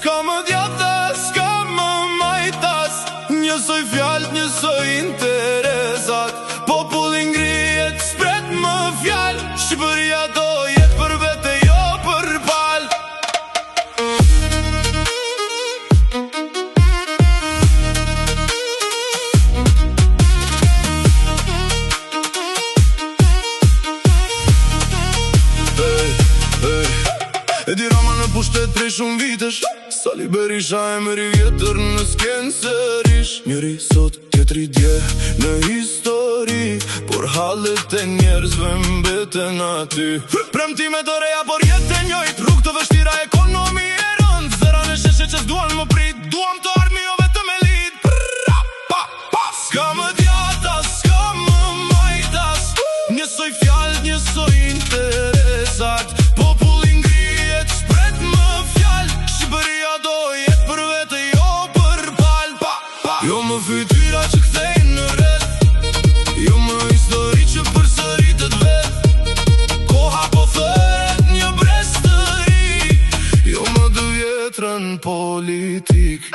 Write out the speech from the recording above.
Ka më djathas, ka më majtas, njësoj fjallë, njësoj interesat. Popullin ngrihet, spret më fjallë, Shqipëria do jetë për vete, jo për palë. E di Roma në pushtet prej shumë vitesh, Sali Berisha e mëri vjetër në skenë sërish. Njëri sot, tjetri dje në histori, por hallet e njerëzve mbeten aty. Premtime të reja, por jetë e njojt, rrugë të vështira, ekonomi e rënd. Zëra në sheshe që s'duan më prit, duam të ardhmi jo vetëm elit. S'ka më djathas, s'ka më majtas, njësoj fjallë, njësoj interesat. Popullin ngrihet, spret më fjallë, Shqipëria do jetë për vete, jo për palë. Jo më fytyra që kthejnë në red, jo më histori që përsëritet vet. Koha po thëret një brez të ri, jo më 2 vjetra në politik.